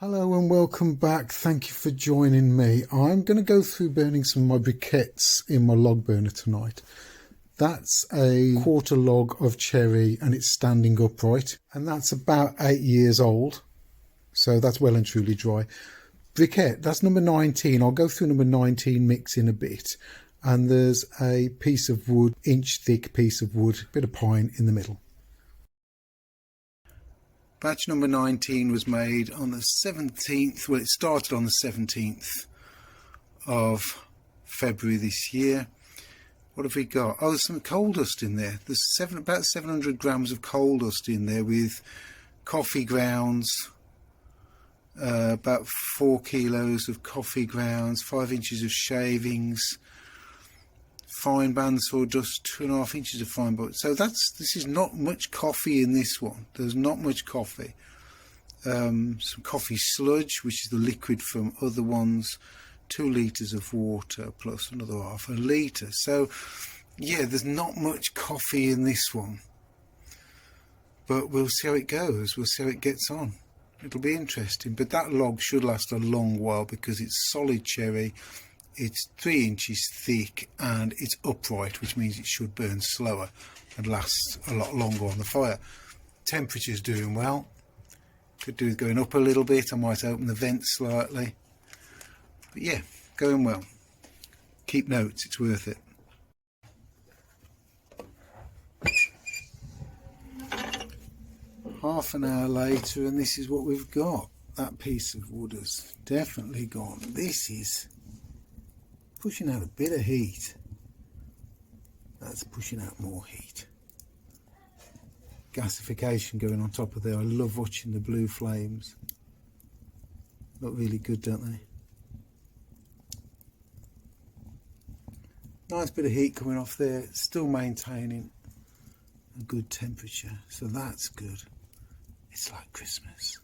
Hello and welcome back. Thank you for joining me. I'm going to go through burning some of my briquettes in my log burner tonight. That's a quarter log of cherry and it's standing upright, and that's about 8 years old, so that's well and truly dry. Briquette, that's number 19. I'll go through number 19 mix in a bit, and there's a piece of wood, inch thick piece of wood, bit of pine in the middle. Batch number 19 was made on the 17th, well it started on the 17th of February this year. What have we got? Oh, there's some coal dust in there. There's about 700 grams of coal dust in there with coffee grounds, about 4 kilos of coffee grounds, 5 inches of shavings, fine band sawdust, 2.5 inches of fine band. So this is not much coffee in this one. There's not much coffee. Some coffee sludge, which is the liquid from other ones, 2 litres of water plus another half a litre. So yeah, there's not much coffee in this one, but we'll see how it goes. We'll see how it gets on. It'll be interesting, but that log should last a long while because it's solid cherry. It's 3 inches thick and it's upright, which means it should burn slower and last a lot longer on the fire. Temperature's doing well. Could do with going up a little bit. I might open the vent slightly. But yeah, going well. Keep notes, it's worth it. Half an hour later and this is what we've got. That piece of wood has definitely gone. This is pushing out a bit of heat. That's pushing out more heat. Gasification going on top of there. I love watching the blue flames. Look really good, don't they? Nice bit of heat coming off there. Still maintaining a good temperature, so that's good. It's like Christmas.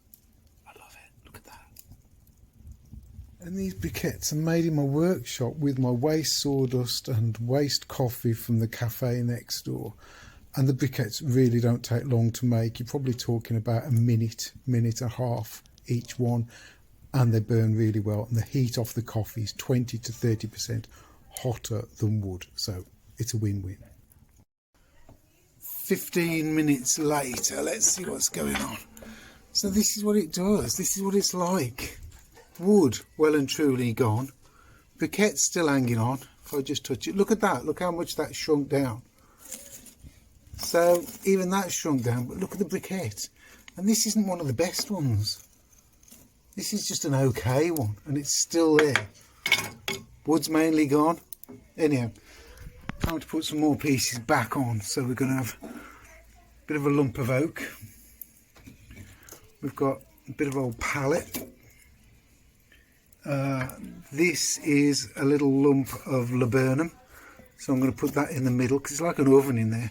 I love it. Look at that. And these briquettes are made in my workshop with my waste sawdust and waste coffee from the cafe next door. And the briquettes really don't take long to make. You're probably talking about a minute and a half each one, and they burn really well. And the heat off the coffee is 20 to 30% hotter than wood, so it's a win-win. 15 minutes later, let's see what's going on. So this is what it does. This is what it's like. Wood well and truly gone, briquette still hanging on. If I just touch it, look at that, look how much that shrunk down. So even that shrunk down, but look at the briquette, and this isn't one of the best ones. This is just an okay one, and it's still there. Wood's mainly gone. Anyhow, time to put some more pieces back on. So we're going to have a bit of a lump of oak. We've got a bit of old pallet. This is a little lump of laburnum, so I'm going to put that in the middle because it's like an oven in there.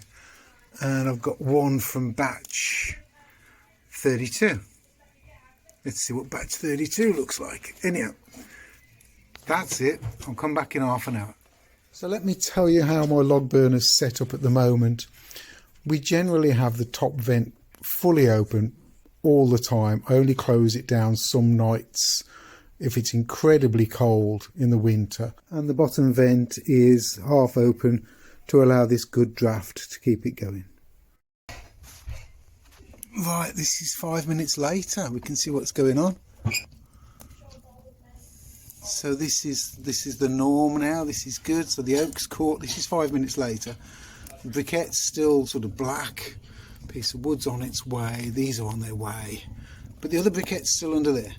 And I've got one from batch 32. Let's see what batch 32 looks like. Anyhow, that's it. I'll come back in half an hour. So let me tell you how my log burner's set up at the moment. We generally have the top vent fully open all the time. I only close it down some nights if it's incredibly cold in the winter, and the bottom vent is half open to allow this good draft to keep it going. Right, this is 5 minutes later. We can see what's going on. So this is the norm now. This is good. So the oak's caught. This is 5 minutes later. The briquette's still sort of black. Piece of wood's on its way. These are on their way, but the other briquette's still under there.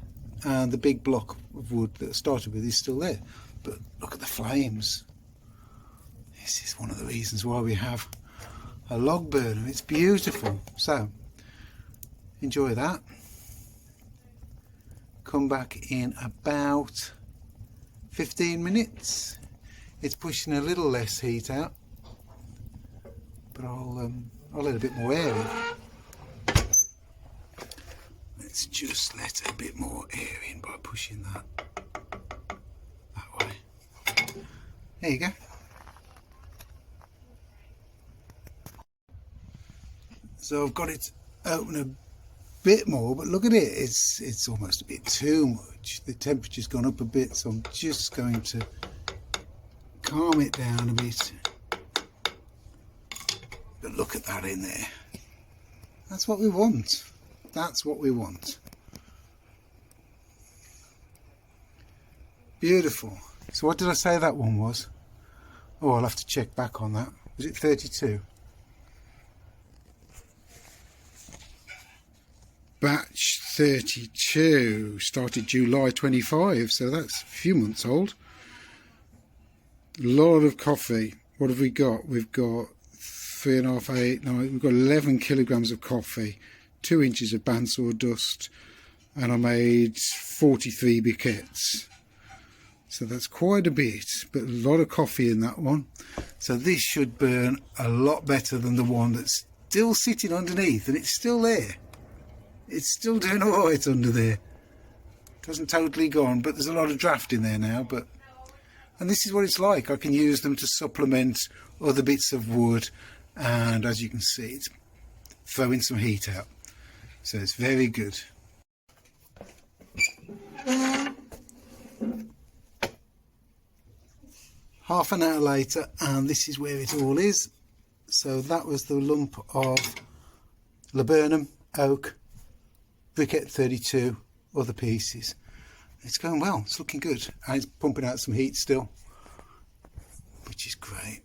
And the big block of wood that I started with is still there. But look at the flames. This is one of the reasons why we have a log burner. It's beautiful. So enjoy that. Come back in about 15 minutes. It's pushing a little less heat out, but I'll let a bit more air in. Let's just let a bit more air in by pushing that way. There you go. So I've got it open bit more, but look at it, it's almost a bit too much. The temperature's gone up a bit, so I'm just going to calm it down a bit. But look at that in there. That's what we want. That's what we want. Beautiful. So what did I say that one was? Oh, I'll have to check back on that. Was it 32? Batch 32 started July 25, so that's a few months old. A lot of coffee. What have we got? We've got 3.5, 8, 9, we've got 11 kilograms of coffee, 2 inches of band sawdust, and I made 43 briquettes. So that's quite a bit, but a lot of coffee in that one. So this should burn a lot better than the one that's still sitting underneath, and it's still there. It's still doing all right under there. It hasn't totally gone, but there's a lot of draft in there now. And this is what it's like. I can use them to supplement other bits of wood, and as you can see, it's throwing some heat out. So it's very good. Half an hour later, and this is where it all is. So that was the lump of laburnum, oak, briquette 32, other pieces. It's going well, it's looking good, and it's pumping out some heat still, which is great.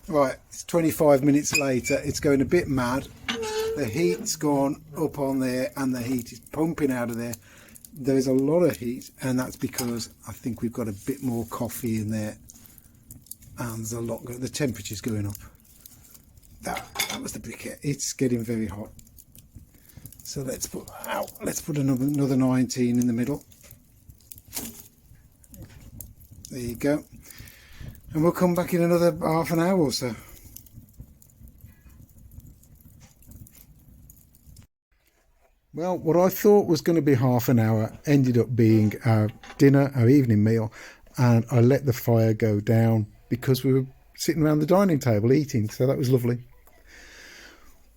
Right, it's 25 minutes later, it's going a bit mad. The heat's gone up on there and the heat is pumping out of there. There's a lot of heat, and that's because I think we've got a bit more coffee in there, and there's a lot, the temperature's going up. That was the briquette. It's getting very hot. So let's put another 19 in the middle. There you go. And we'll come back in another half an hour or so. Well, what I thought was going to be half an hour ended up being our dinner, our evening meal, and I let the fire go down because we were sitting around the dining table eating, so that was lovely.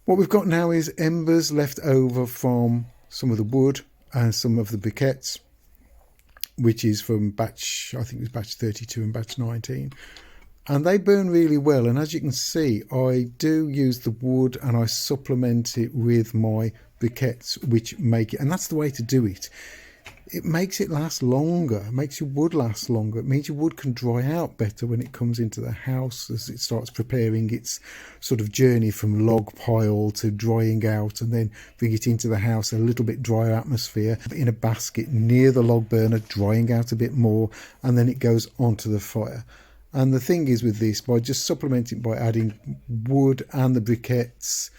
What we've got now is embers left over from some of the wood and some of the briquettes, which is from batch, I think it was batch 32 and batch 19. And they burn really well, and as you can see, I do use the wood and I supplement it with my briquettes, which make it, and that's the way to do it. It makes it last longer, it makes your wood last longer. It means your wood can dry out better when it comes into the house as it starts preparing its sort of journey from log pile to drying out, and then bring it into the house, a little bit drier atmosphere in a basket near the log burner, drying out a bit more, and then it goes onto the fire. And the thing is with this, by just supplementing by adding wood and the briquettes,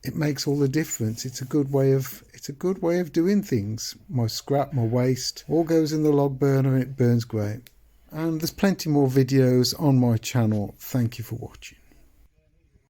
it makes all the difference. It's a good way of doing things. My scrap, my waste, all goes in the log burner and it burns great. And there's plenty more videos on my channel. Thank you for watching.